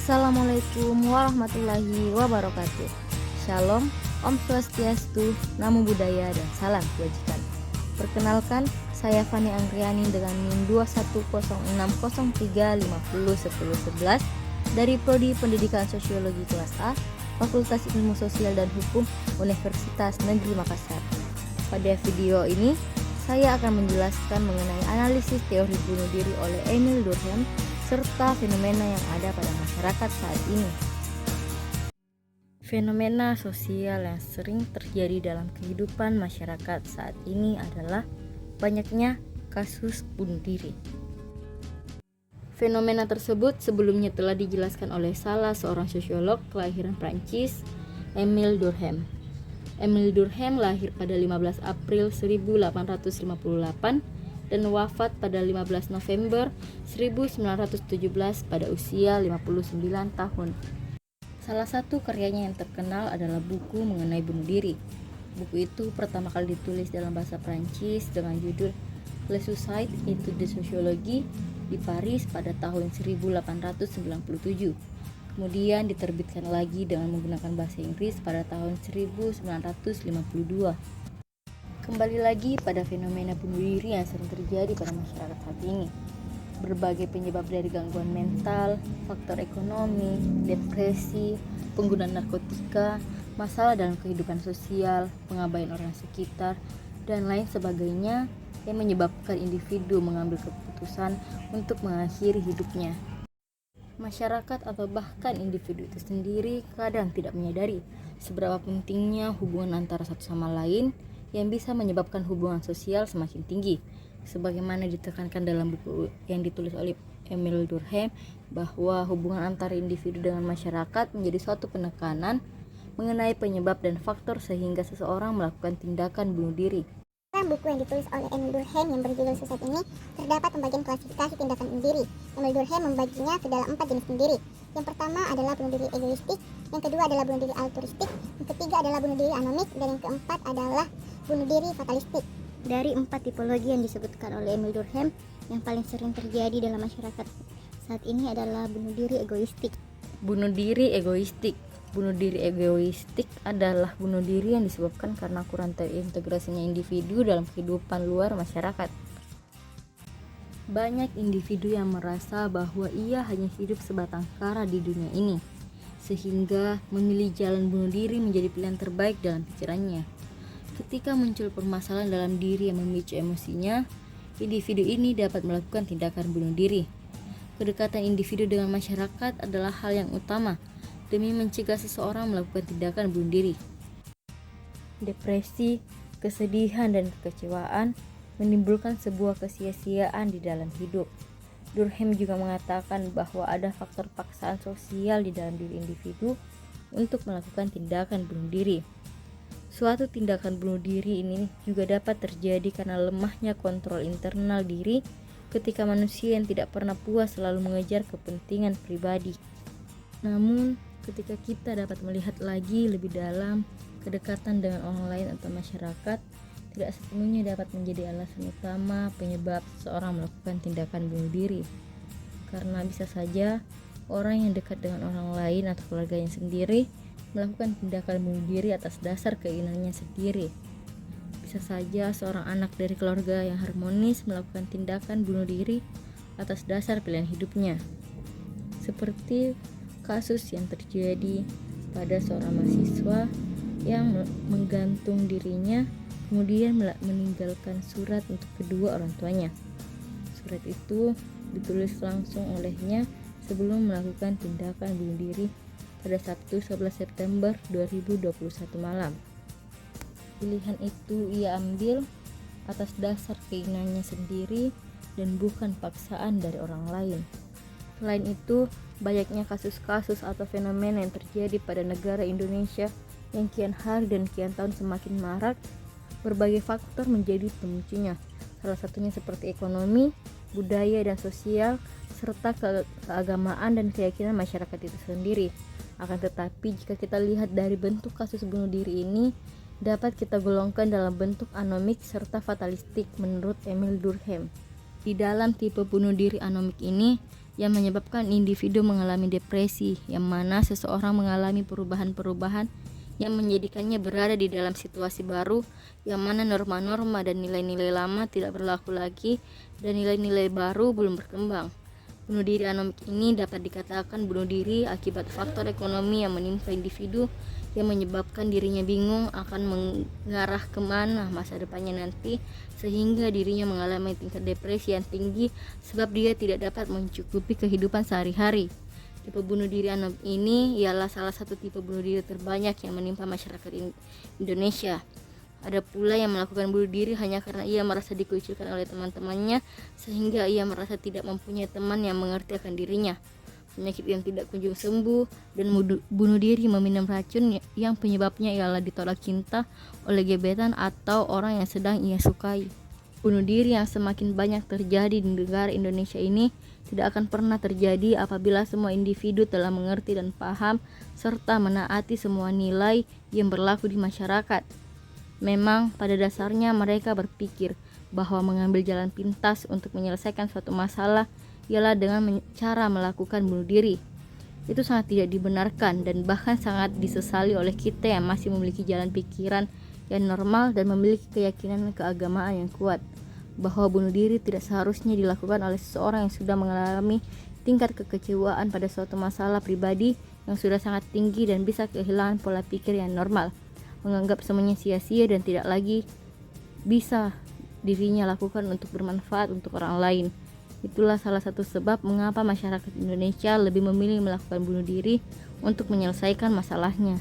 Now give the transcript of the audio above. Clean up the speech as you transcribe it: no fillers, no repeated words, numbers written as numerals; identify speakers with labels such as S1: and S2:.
S1: Assalamualaikum warahmatullahi wabarakatuh. Shalom, Om Swastiastu, Namo Buddhaya, dan salam kebajikan. Perkenalkan, saya Fani Anggriani dengan NIM 21060350111 dari Prodi Pendidikan Sosiologi kelas A, Fakultas Ilmu Sosial dan Hukum, Universitas Negeri Makassar. Pada video ini, saya akan menjelaskan mengenai analisis teori bunuh diri oleh Emil Durkheim serta fenomena yang ada pada masyarakat saat ini. Fenomena sosial yang sering terjadi dalam kehidupan masyarakat saat ini adalah banyaknya kasus bunuh diri. Fenomena tersebut sebelumnya telah dijelaskan oleh salah seorang sosiolog kelahiran Prancis, Emil Durkheim. Emil Durkheim lahir pada 15 April 1858 dan wafat pada 15 November 1917 pada usia 59 tahun. Salah satu karyanya yang terkenal adalah buku mengenai bunuh diri. Buku itu pertama kali ditulis dalam bahasa Prancis dengan judul Le Suicide et la Sociologie di Paris pada tahun 1897. Kemudian diterbitkan lagi dengan menggunakan bahasa Inggris pada tahun 1952. Kembali lagi pada fenomena bunuh diri yang sering terjadi pada masyarakat saat ini. Berbagai penyebab dari gangguan mental, faktor ekonomi, depresi, penggunaan narkotika, masalah dalam kehidupan sosial, pengabaian orang sekitar, dan lain sebagainya yang menyebabkan individu mengambil keputusan untuk mengakhiri hidupnya. Masyarakat atau bahkan individu itu sendiri kadang tidak menyadari seberapa pentingnya hubungan antara satu sama lain yang bisa menyebabkan hubungan sosial semakin tinggi. Sebagaimana ditekankan dalam buku yang ditulis oleh Emil Durkheim, bahwa hubungan antara individu dengan masyarakat menjadi suatu penekanan mengenai penyebab dan faktor sehingga seseorang melakukan tindakan bunuh diri.
S2: Dalam buku yang ditulis oleh Emil Durkheim yang berjudul Suicide ini, terdapat pembagian klasifikasi tindakan bunuh diri. Emil Durkheim membaginya ke dalam 4 jenis bunuh diri. Yang pertama adalah bunuh diri egoistik, yang kedua adalah bunuh diri altruistik, yang ketiga adalah bunuh diri anomik, dan yang keempat adalah bunuh diri fatalistik. Dari 4 tipologi yang disebutkan oleh Emil Durkheim, yang paling sering terjadi dalam masyarakat saat ini adalah bunuh diri egoistik.
S1: Bunuh diri egoistik. Bunuh diri egoistik adalah bunuh diri yang disebabkan karena kurang terintegrasinya individu dalam kehidupan luar masyarakat. Banyak individu yang merasa bahwa ia hanya hidup sebatang kara di dunia ini, sehingga memilih jalan bunuh diri menjadi pilihan terbaik dalam pikirannya. Ketika muncul permasalahan dalam diri yang memicu emosinya, individu ini dapat melakukan tindakan bunuh diri. Kedekatan individu dengan masyarakat adalah hal yang utama demi mencegah seseorang melakukan tindakan bunuh diri. Depresi, kesedihan, dan kekecewaan menimbulkan sebuah kesia-siaan di dalam hidup. Durkheim juga mengatakan bahwa ada faktor paksaan sosial di dalam diri individu untuk melakukan tindakan bunuh diri. Suatu tindakan bunuh diri ini juga dapat terjadi karena lemahnya kontrol internal diri ketika manusia yang tidak pernah puas selalu mengejar kepentingan pribadi. Namun, ketika kita dapat melihat lagi lebih dalam, kedekatan dengan orang lain atau masyarakat tidak sepenuhnya dapat menjadi alasan utama penyebab seseorang melakukan tindakan bunuh diri. Karena bisa saja orang yang dekat dengan orang lain atau keluarganya sendiri melakukan tindakan bunuh diri atas dasar keinginannya sendiri. Bisa saja seorang anak dari keluarga yang harmonis melakukan tindakan bunuh diri atas dasar pilihan hidupnya. Seperti kasus yang terjadi pada seorang mahasiswa yang menggantung dirinya kemudian meninggalkan surat untuk kedua orang tuanya. Surat itu ditulis langsung olehnya sebelum melakukan tindakan bunuh diri pada Sabtu 11 September 2021 malam. Pilihan itu ia ambil atas dasar keinginannya sendiri dan bukan paksaan dari orang lain. Selain itu, banyaknya kasus-kasus atau fenomena yang terjadi pada negara Indonesia yang kian hari dan kian tahun semakin marak. Berbagai faktor menjadi pemicunya, salah satunya seperti ekonomi, budaya dan sosial, serta keagamaan dan keyakinan masyarakat itu sendiri. Akan tetapi jika kita lihat dari bentuk kasus bunuh diri ini, dapat kita golongkan dalam bentuk anomik serta fatalistik menurut Emil Durkheim. Di dalam tipe bunuh diri anomik ini, yang menyebabkan individu mengalami depresi, yang mana seseorang mengalami perubahan-perubahan yang menjadikannya berada di dalam situasi baru, yang mana norma-norma dan nilai-nilai lama tidak berlaku lagi dan nilai-nilai baru belum berkembang. Bunuh diri anomik ini dapat dikatakan bunuh diri akibat faktor ekonomi yang menimpa individu, yang menyebabkan dirinya bingung akan mengarah kemana masa depannya nanti, sehingga dirinya mengalami tingkat depresi yang tinggi sebab dia tidak dapat mencukupi kehidupan sehari-hari. Tipe bunuh diri anomik ini ialah salah satu tipe bunuh diri terbanyak yang menimpa masyarakat Indonesia. Ada pula yang melakukan bunuh diri hanya karena ia merasa dikucilkan oleh teman-temannya, sehingga ia merasa tidak mempunyai teman yang mengerti akan dirinya. Penyakit yang tidak kunjung sembuh, dan bunuh diri meminum racun yang penyebabnya ialah ditolak cinta oleh gebetan atau orang yang sedang ia sukai. Bunuh diri yang semakin banyak terjadi di negara Indonesia ini tidak akan pernah terjadi apabila semua individu telah mengerti dan paham serta menaati semua nilai yang berlaku di masyarakat. Memang pada dasarnya mereka berpikir bahwa mengambil jalan pintas untuk menyelesaikan suatu masalah ialah dengan cara melakukan bunuh diri. Itu sangat tidak dibenarkan dan bahkan sangat disesali oleh kita yang masih memiliki jalan pikiran yang normal dan memiliki keyakinan keagamaan yang kuat, bahwa bunuh diri tidak seharusnya dilakukan oleh seseorang yang sudah mengalami tingkat kekecewaan pada suatu masalah pribadi yang sudah sangat tinggi dan bisa kehilangan pola pikir yang normal, menganggap semuanya sia-sia dan tidak lagi bisa dirinya lakukan untuk bermanfaat untuk orang lain. Itulah salah satu sebab mengapa masyarakat Indonesia lebih memilih melakukan bunuh diri untuk menyelesaikan masalahnya.